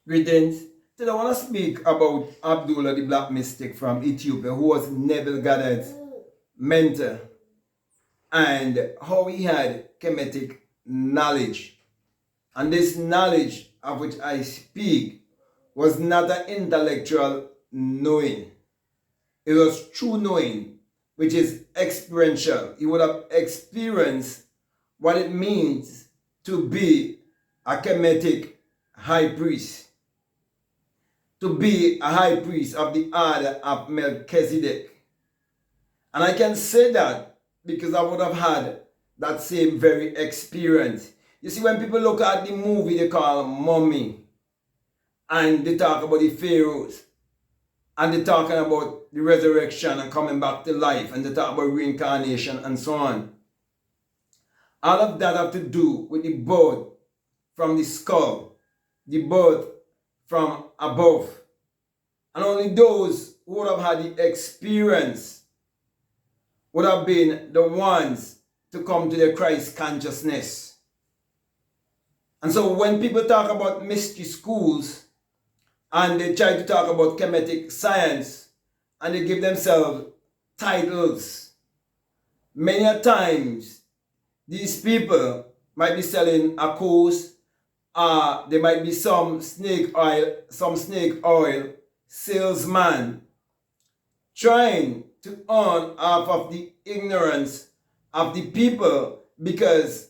Greetings. Today I want to speak about Abdullah the Black Mystic from Ethiopia, who was Neville Goddard's mentor, and how he had Kemetic knowledge. And this knowledge of which I speak was not an intellectual knowing. It was true knowing, which is experiential. He would have experienced what it means to be a Kemetic high priest, to be a high priest of the order of Melchizedek. And I can say that because I would have had that same very experience. You see, when people look at the movie they call Mummy, and they talk about the pharaohs, and they're talking about the resurrection and coming back to life, and they talk about reincarnation and so on. All of that have to do with the birth from the skull, the birth from above. And only those who would have had the experience would have been the ones to come to the Christ consciousness. And so when people talk about mystery schools and they try to talk about Kemetic science and they give themselves titles, many a times these people might be selling a course, there might be some snake oil salesman trying to earn off of the ignorance of the people, because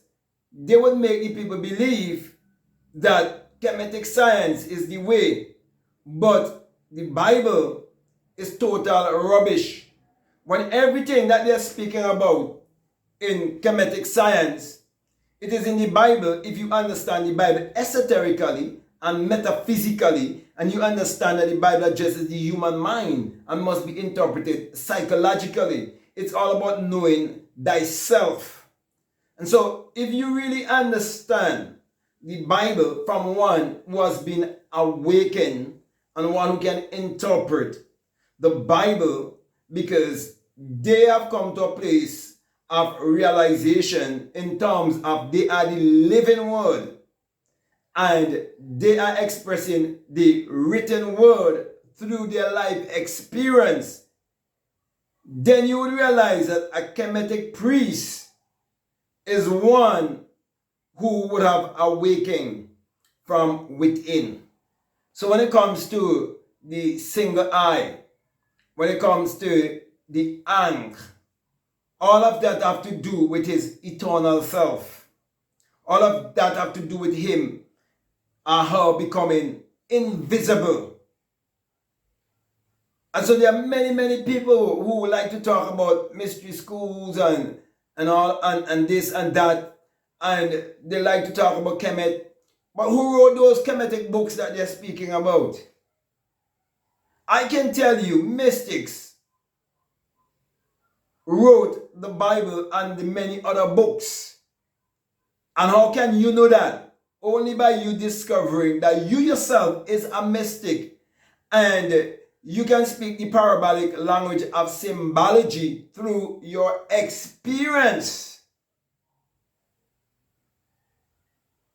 they would make the people believe that Kemetic science is the way, but the Bible is total rubbish. When everything that they're speaking about in Kemetic science, it is in the Bible. If you understand the Bible esoterically and metaphysically, and you understand that the Bible addresses the human mind and must be interpreted psychologically, it's all about knowing thyself. And so if you really understand the Bible from one who has been awakened and one who can interpret the Bible, because they have come to a place of realization in terms of they are the living word, and they are expressing the written word through their life experience, then you would realize that a Kemetic priest is one who would have awakened from within. So when it comes to the single eye, when it comes to the Ankh, all of that have to do with his eternal self. All of that have to do with him and her becoming invisible. And so there are many people who like to talk about mystery schools and all and this and that, and they like to talk about Kemet. But who wrote those Kemetic books that they're speaking about? I can tell you, mystics wrote the Bible and the many other books. And how can you know that? Only by you discovering that you yourself is a mystic, and you can speak the parabolic language of symbology through your experience.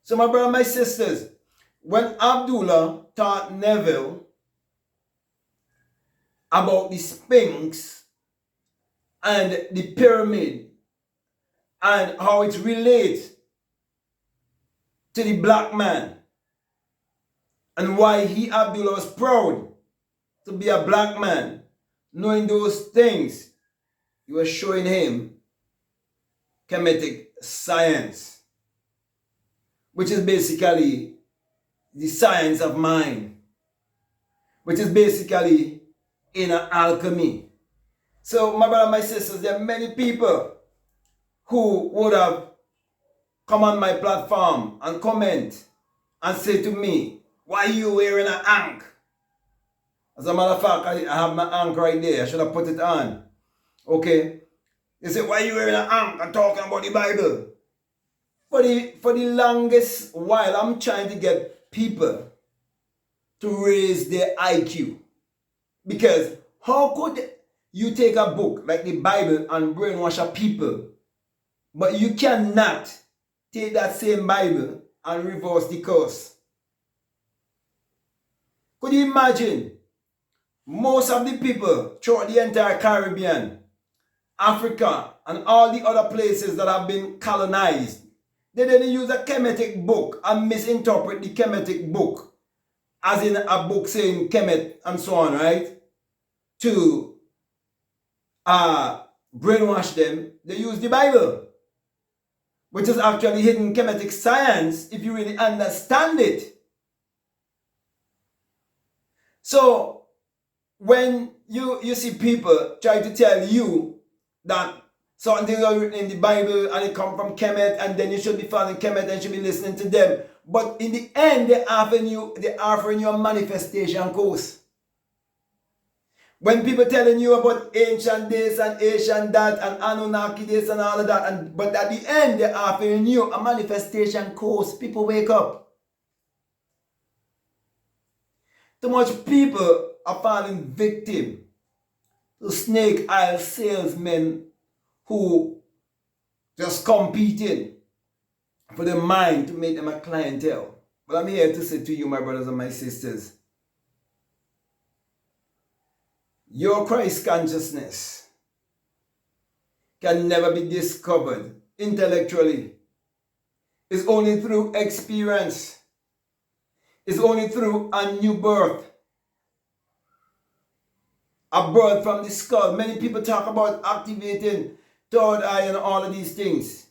So my brother, my sisters, when Abdullah taught Neville about the Sphinx and the pyramid and how it relates to the black man, and why he, Abdullah, was proud to be a black man, knowing those things, he was showing him Kemetic science, which is basically the science of mind, which is basically inner alchemy. So my brother, my sisters, there are many people who would have come on my platform and comment and say to me, why are you wearing an ankh? As a matter of fact, I have my ankh right there. I should have put it on. Okay? They say, why are you wearing an ankh and talking about the Bible? For the longest while, I'm trying to get people to raise their IQ. Because how could you take a book like the Bible and brainwash a people, but you cannot take that same Bible and reverse the course? Could you imagine? Most of the people throughout the entire Caribbean, Africa, and all the other places that have been colonized, they didn't use a Kemetic book and misinterpret the Kemetic book, as in a book saying Kemet and so on, right? To brainwash them. They use the Bible, which is actually hidden Kemetic science if you really understand it. So when you see people try to tell you that certain things are written in the Bible and it come from Kemet and then you should be following Kemet and should be listening to them, but in the end they're offering you a manifestation course. When people telling you about ancient this and ancient that and Anunnaki this and all of that, but at the end they're offering you a manifestation course. People wake up. Too much people are falling victim to snake oil salesmen who just competing for the mind to make them a clientele. But I'm here to say to you, my brothers and my sisters, your Christ consciousness can never be discovered intellectually. It's only through experience. It's only through a new birth. A birth from the skull. Many people talk about activating third eye and all of these things.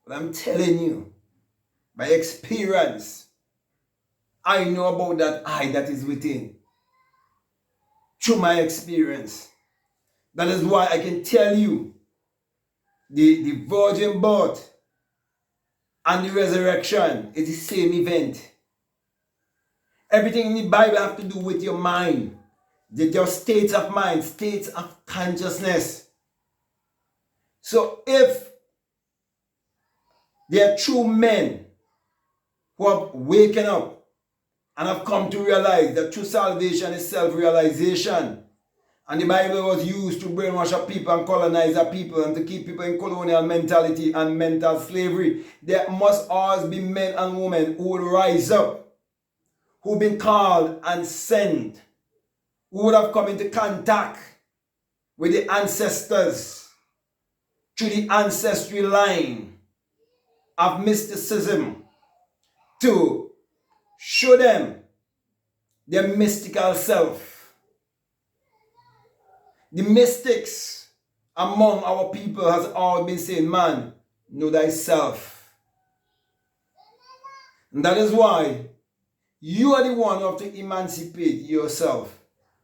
But I'm telling you, by experience, I know about that eye that is within. Through my experience. That is why I can tell you the virgin birth and the resurrection is the same event. Everything in the Bible has to do with your mind. Your states of mind, states of consciousness. So if there are true men who have waken up and have come to realize that true salvation is self-realization, and the Bible was used to brainwash a people and colonize a people and to keep people in colonial mentality and mental slavery, there must always be men and women who would rise up, who've been called and sent, who would have come into contact with the ancestors through the ancestry line of mysticism to show them their mystical self. The mystics among our people has always been saying, man, know thyself. And that is why you are the one who have to emancipate yourself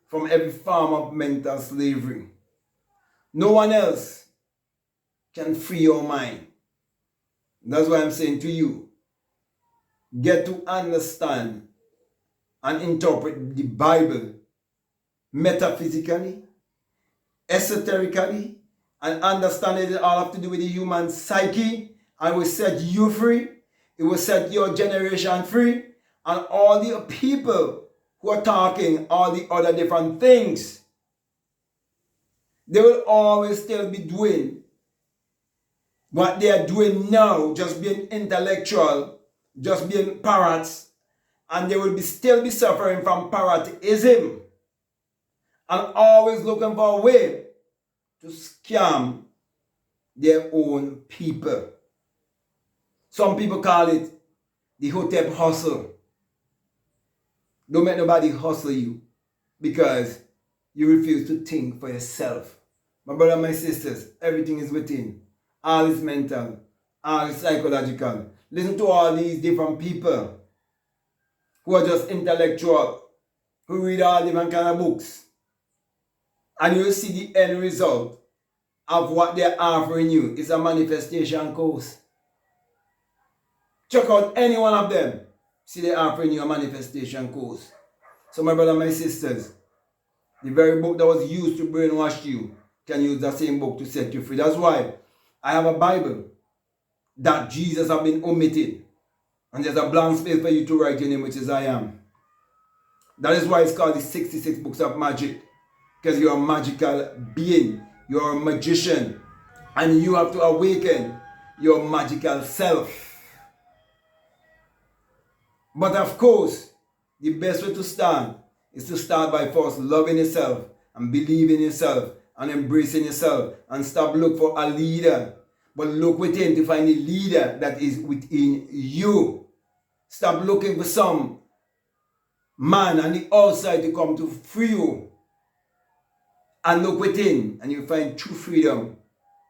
from every form of mental slavery. No one else can free your mind. That's why I'm saying to you, get to understand and interpret the Bible metaphysically, esoterically, and understand it all have to do with the human psyche, and will set you free. It will set your generation free, and all the people who are talking all the other different things, they will always still be doing what they are doing now, just being intellectual, just being parrots, and they will still be suffering from parrotism and always looking for a way to scam their own people. Some people call it the Hotep hustle. Don't make nobody hustle you because you refuse to think for yourself. My brother and my sisters, everything is within. All is mental, all is psychological. Listen to all these different people who are just intellectual, who read all different kind of books. And you will see the end result of what they're offering you is a manifestation course. Check out any one of them. See, they're offering you a manifestation course. So my brother and my sisters, the very book that was used to brainwash you can use the same book to set you free. That's why I have a Bible that Jesus has been omitted. And there's a blank space for you to write your name, which is I am. That is why it's called the 66 Books of Magic. Because you're a magical being. You're a magician. And you have to awaken your magical self. But of course, the best way to start is to start by first loving yourself and believing yourself and embracing yourself, and stop look for a leader, but look within to find a leader that is within you. Stop looking for some man on the outside to come to free you, and look within and you find true freedom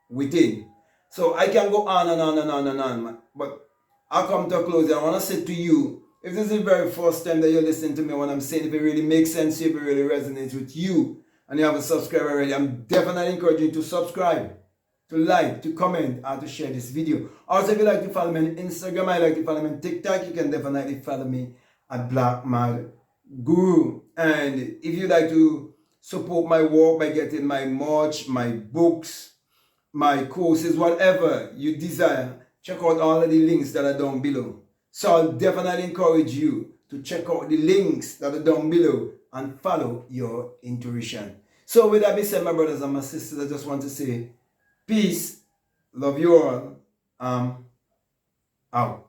within. So I can go on and on and on and on, but I'll come to a close. I want to say to you, if this is the very first time that you're listening to me, what I'm saying, if it really makes sense to you, if it really resonates with you, and you haven't subscribed already, I'm definitely encouraging you to subscribe, to like, to comment, and to share this video. Also, if you like to follow me on Instagram, I like to follow me on TikTok, you can definitely follow me at Black Mad Guru. And if you like to support my work by getting my merch, my books, my courses, whatever you desire, check out all of the links that are down below. So I'll definitely encourage you to check out the links that are down below and follow your intuition. So with that being said, my brothers and my sisters, I just want to say peace, love you all, out.